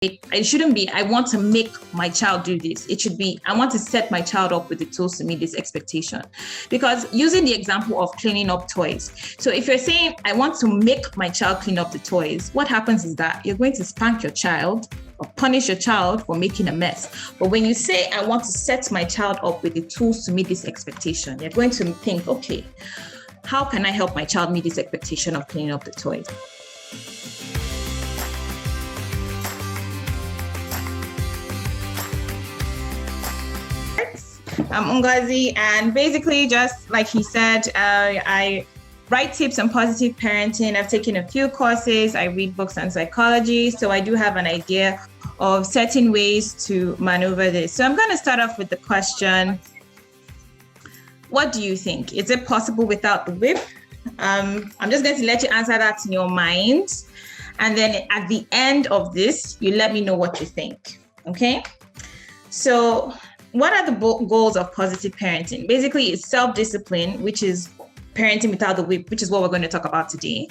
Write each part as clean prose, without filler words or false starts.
it shouldn't be, I want to make my child do this. It should be, I want to set my child up with the tools to meet this expectation. Because using the example of cleaning up toys. So if you're saying, I want to make my child clean up the toys, what happens is that you're going to spank your child or punish your child for making a mess. But when you say, I want to set my child up with the tools to meet this expectation, you're going to think, okay, how can I help my child meet this expectation of cleaning up the toys? I'm Ngozi, and basically, just like he said, I write tips on positive parenting. I've taken a few courses. I read books on psychology, so I do have an idea of certain ways to maneuver this. So I'm going to start off with the question, what do you think? Is it possible without the whip? I'm just going to let you answer that in your mind. And then at the end of this, you let me know what you think, okay? So what are the goals of positive parenting? Basically, it's self-discipline, which is parenting without the whip, which is what we're going to talk about today.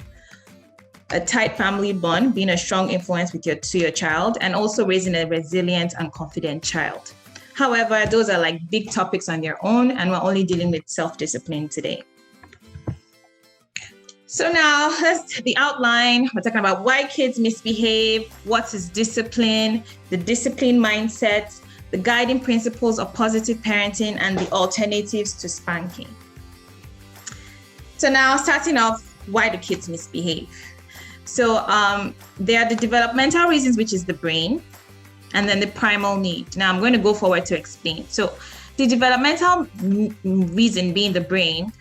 A tight family bond, being a strong influence to your child, and also raising a resilient and confident child. However, those are like big topics on their own, and we're only dealing with self-discipline today. So now, that's the outline. We're talking about why kids misbehave, what is discipline, the discipline mindset, the guiding principles of positive parenting, and the alternatives to spanking. So now, starting off, why do kids misbehave? So there are the developmental reasons, which is the brain, and then the primal need. Now I'm going to go forward to explain. So the developmental reason being the brain,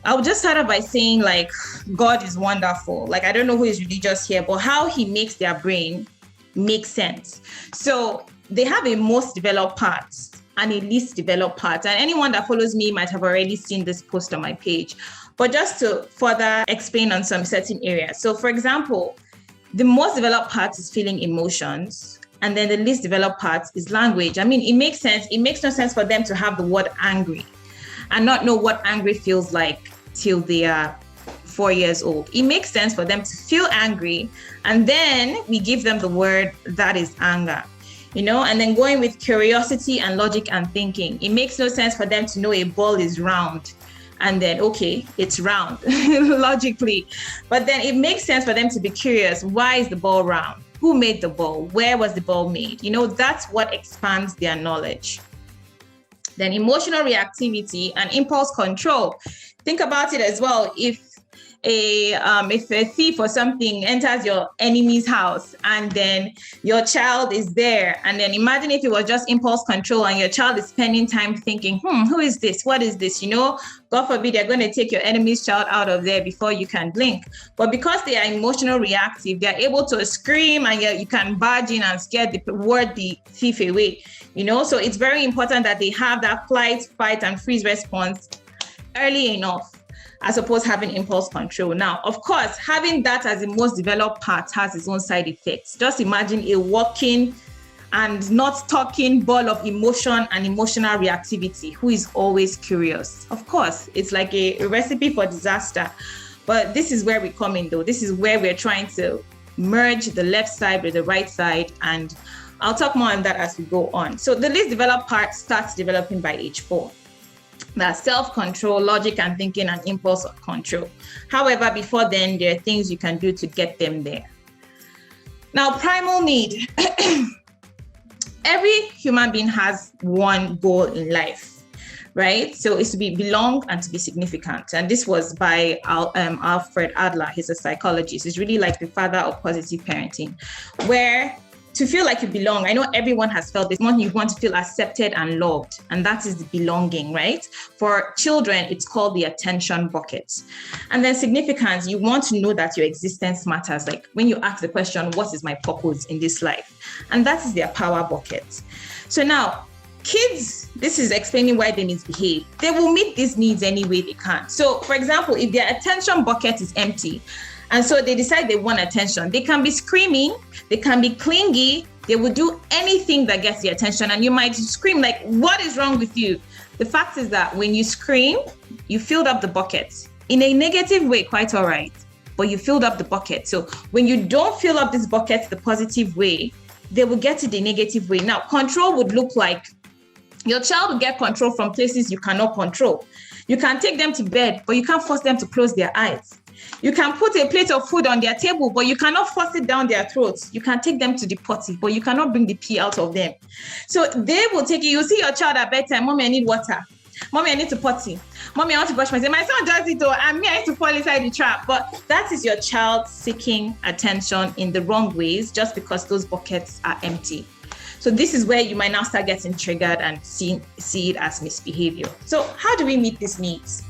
I'll just start off by saying, like, God is wonderful. Like, I don't know who is religious here, but how he makes their brain makes sense. So they have a most developed part and a least developed part. And anyone that follows me might have already seen this post on my page. But just to further explain on some certain areas. So for example, the most developed part is feeling emotions. And then the least developed part is language. I mean, it makes sense. It makes no sense for them to have the word angry and not know what angry feels like till they are 4 years old. It makes sense for them to feel angry. And then we give them the word that is anger. You know, and then going with curiosity and logic and thinking. It makes no sense for them to know a ball is round and then, okay, it's round logically. But then it makes sense for them to be curious. Why is the ball round? Who made the ball? Where was the ball made? You know, that's what expands their knowledge. Then emotional reactivity and impulse control. Think about it as well. If a thief or something enters your enemy's house and then your child is there, and then imagine if it was just impulse control and your child is spending time thinking, who is this? What is this? You know, God forbid they're going to take your enemy's child out of there before you can blink. But because they are emotional reactive, they're able to scream and you can barge in and scare the thief away. You know, so it's very important that they have that flight, fight, and freeze response early enough, as opposed to having impulse control. Now, of course, having that as the most developed part has its own side effects. Just imagine a walking and not talking ball of emotion and emotional reactivity who is always curious. Of course, it's like a recipe for disaster. But this is where we come in, though. This is where we're trying to merge the left side with the right side. And I'll talk more on that as we go on. So the least developed part starts developing by age 4. That's self-control, logic and thinking, and impulse control. However, before then, there are things you can do to get them there. Now, primal need. Every human being has one goal in life, right? So it's to belong and to be significant. And this was by Alfred Adler. He's a psychologist. He's really like the father of positive parenting, where to feel like you belong. I know everyone has felt this. You want to feel accepted and loved, and that is the belonging, right? For children, it's called the attention bucket. And then significance, you want to know that your existence matters. Like when you ask the question, what is my purpose in this life? And that is their power bucket. So now, kids, this is explaining why they misbehave. They will meet these needs any way they can. So for example, if their attention bucket is empty, and so they decide they want attention, they can be screaming, they can be clingy, they will do anything that gets the attention. And you might scream like, what is wrong with you? The fact is that when you scream, you filled up the bucket. In a negative way, quite all right, but you filled up the bucket. So when you don't fill up this bucket the positive way, they will get it the negative way. Now, control would look like your child will get control from places you cannot control. You can take them to bed, but you can't force them to close their eyes. You can put a plate of food on their table, but you cannot force it down their throats. You can take them to the potty, but you cannot bring the pee out of them. So they will take you. You see your child at bedtime, Mommy, I need water. Mommy, I need to potty. Mommy, I want to brush my teeth. My son does it though, and me, I need to fall inside the trap. But that is your child seeking attention in the wrong ways just because those buckets are empty. So this is where you might now start getting triggered and see it as misbehavior. So how do we meet these needs?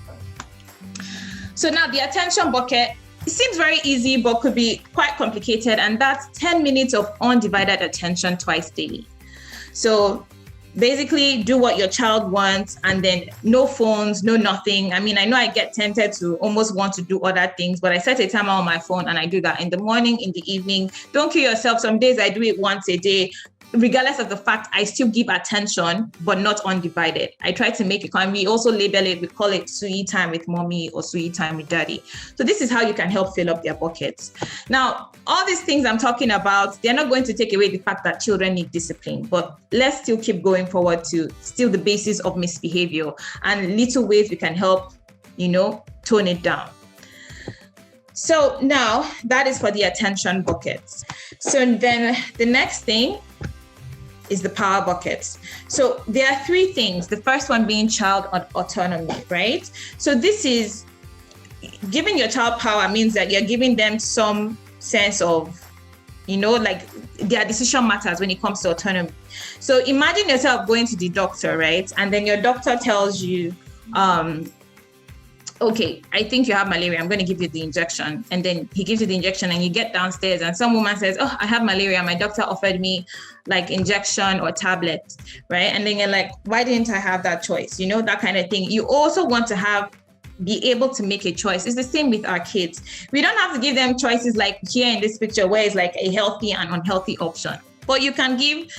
So now the attention bucket, it seems very easy, but could be quite complicated. And that's 10 minutes of undivided attention twice daily. So basically do what your child wants, and then no phones, no nothing. I mean, I know I get tempted to almost want to do other things, but I set a timer on my phone and I do that in the morning, in the evening. Don't kill yourself. Some days I do it once a day. Regardless of the fact, I still give attention, but not undivided. I try to make it, and we also label it, we call it sweet time with mommy or sweet time with daddy. So this is how you can help fill up their buckets. Now, all these things I'm talking about, they're not going to take away the fact that children need discipline, but let's still keep going forward to still the basis of misbehavior and little ways we can help, tone it down. So now that is for the attention buckets. So then the next thing is the power buckets. So there are three things. The first one being child autonomy, right? So this is giving your child power means that you're giving them some sense of, like their decision matters when it comes to autonomy. So imagine yourself going to the doctor, right? And then your doctor tells you, okay, I think you have malaria. I'm going to give you the injection. And then he gives you the injection and you get downstairs and some woman says, oh, I have malaria. My doctor offered me like injection or tablet, right? And then you're like, why didn't I have that choice? That kind of thing. You also want to be able to make a choice. It's the same with our kids. We don't have to give them choices like here in this picture where it's like a healthy and unhealthy option. But you can give,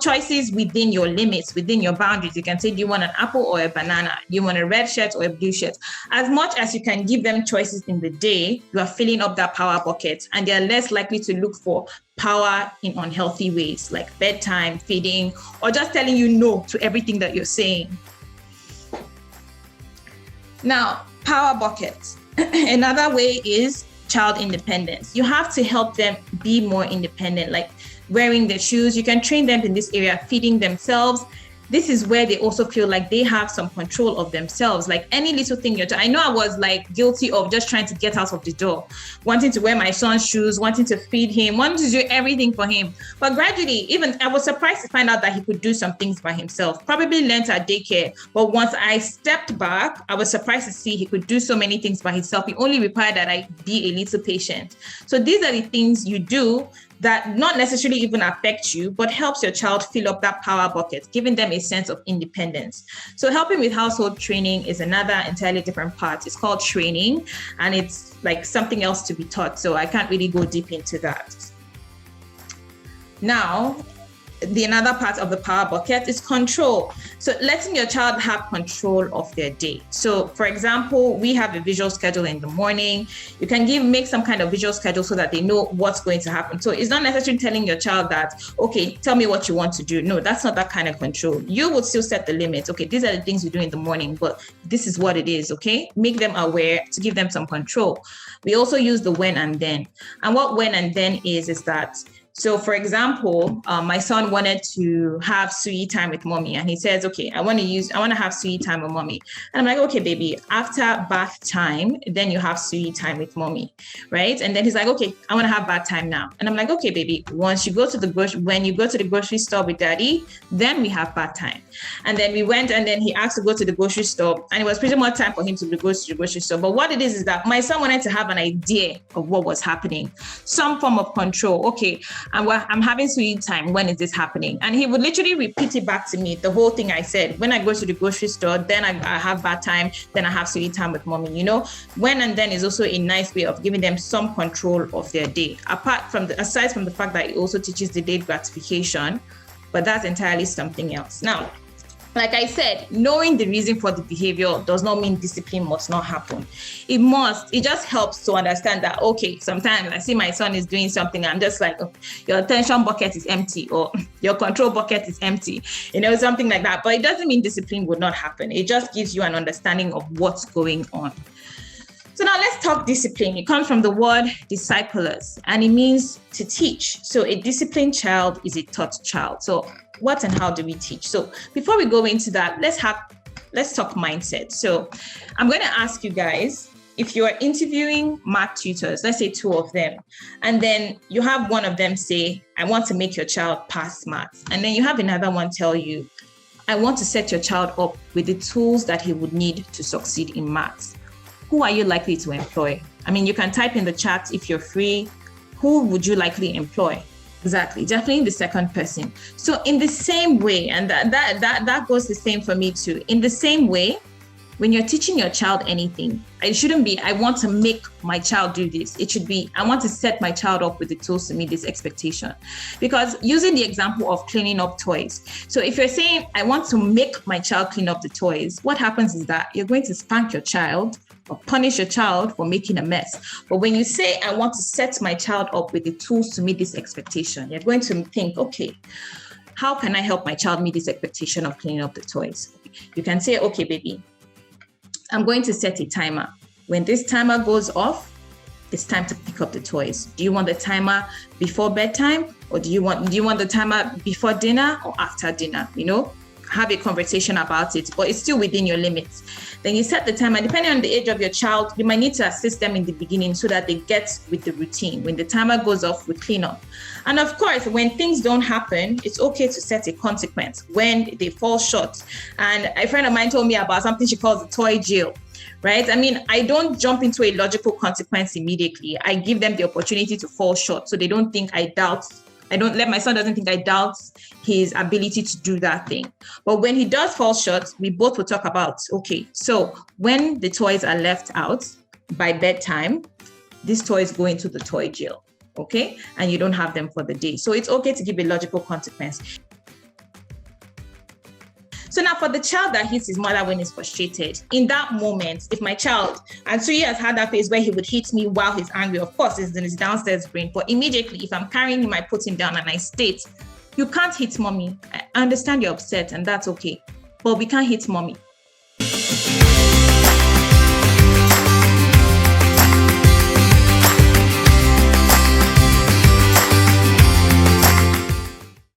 choices within your limits, within your boundaries. You can say, do you want an apple or a banana? Do you want a red shirt or a blue shirt? As much as you can give them choices in the day, you are filling up that power bucket, and they're less likely to look for power in unhealthy ways, like bedtime, feeding, or just telling you no to everything that you're saying. Now, power buckets. Another way is child independence. You have to help them be more independent, like wearing their shoes. You can train them in this area, feeding themselves. This is where they also feel like they have some control of themselves. Like any little thing I know I was like guilty of just trying to get out of the door, wanting to wear my son's shoes, wanting to feed him, wanting to do everything for him. But gradually, even I was surprised to find out that he could do some things by himself. Probably learned at daycare. But once I stepped back, I was surprised to see he could do so many things by himself. He only required that I be a little patient. So these are the things you do that not necessarily even affect you, but helps your child fill up that power bucket, giving them a sense of independence. So helping with household training is another entirely different part. It's called training, and it's like something else to be taught. So I can't really go deep into that. Now, another part of the power bucket is control. So letting your child have control of their day. So for example, we have a visual schedule in the morning. You can make some kind of visual schedule so that they know what's going to happen. So it's not necessarily telling your child that, okay, tell me what you want to do. No, that's not that kind of control. You would still set the limits. Okay, these are the things you do in the morning, but this is what it is, okay? Make them aware to give them some control. We also use the when and then. And what when and then is that, so for example, my son wanted to have sweet time with mommy, and he says, okay, I want to have sweet time with mommy. And I'm like, okay, baby, after bath time, then you have sweet time with mommy, right? And then he's like, okay, I want to have bath time now. And I'm like, okay, baby, when you go to the grocery store with daddy, then we have bath time. And then we went, and then he asked to go to the grocery store, and it was pretty much time for him to go to the grocery store. But what it is that my son wanted to have an idea of what was happening, some form of control. Okay, I'm having sweet time. When is this happening? And he would literally repeat it back to me, the whole thing I said. When I go to the grocery store, then I have bath time, then I have sweet time with mommy. When and then is also a nice way of giving them some control of their day. Aside from the fact that it also teaches delayed gratification, but that's entirely something else. Now, like I said, knowing the reason for the behavior does not mean discipline must not happen. It must. It just helps to understand that, okay, sometimes I see my son is doing something, I'm just like, oh, your attention bucket is empty, or your control bucket is empty, something like that. But it doesn't mean discipline would not happen. It just gives you an understanding of what's going on. So now let's talk discipline. It comes from the word disciplers, and it means to teach. So a disciplined child is a taught child. So what and how do we teach? So before we go into that, let's talk mindset. So I'm going to ask you guys, if you are interviewing math tutors, let's say 2 of them, and then you have one of them say, I want to make your child pass maths. And then you have another one tell you, I want to set your child up with the tools that he would need to succeed in maths. Who are you likely to employ? I mean, you can type in the chat if you're free. Who would you likely employ? Exactly, definitely the second person. So in the same way, and that goes the same for me too. In the same way, when you're teaching your child anything, it shouldn't be, I want to make my child do this. It should be, I want to set my child up with the tools to meet this expectation. Because using the example of cleaning up toys. So if you're saying, I want to make my child clean up the toys, what happens is that you're going to spank your child or punish your child for making a mess. But when you say, I want to set my child up with the tools to meet this expectation, you're going to think, okay, how can I help my child meet this expectation of cleaning up the toys? You can say, okay, baby, I'm going to set a timer. When this timer goes off, it's time to pick up the toys. Do you want the timer before bedtime, or do you want the timer before dinner or after dinner? Have a conversation about it, but it's still within your limits. Then you set the timer. Depending on the age of your child, you might need to assist them in the beginning so that they get with the routine. When the timer goes off, we clean up. And of course, when things don't happen, it's okay to set a consequence when they fall short. And a friend of mine told me about something she calls the toy jail, right? I mean, I don't jump into a logical consequence immediately. I give them the opportunity to fall short so they don't think my son doesn't think I doubt his ability to do that thing. But when he does fall short, we both will talk about, okay, so when the toys are left out by bedtime, these toys go into the toy jail, okay? And you don't have them for the day. So it's okay to give a logical consequence. So now for the child that hits his mother when he's frustrated, in that moment, if my child, and so he has had that phase where he would hit me while he's angry, of course, it's in his downstairs brain, but immediately if I'm carrying him, I put him down and I state, you can't hit mommy. I understand you're upset and that's okay, but we can't hit mommy.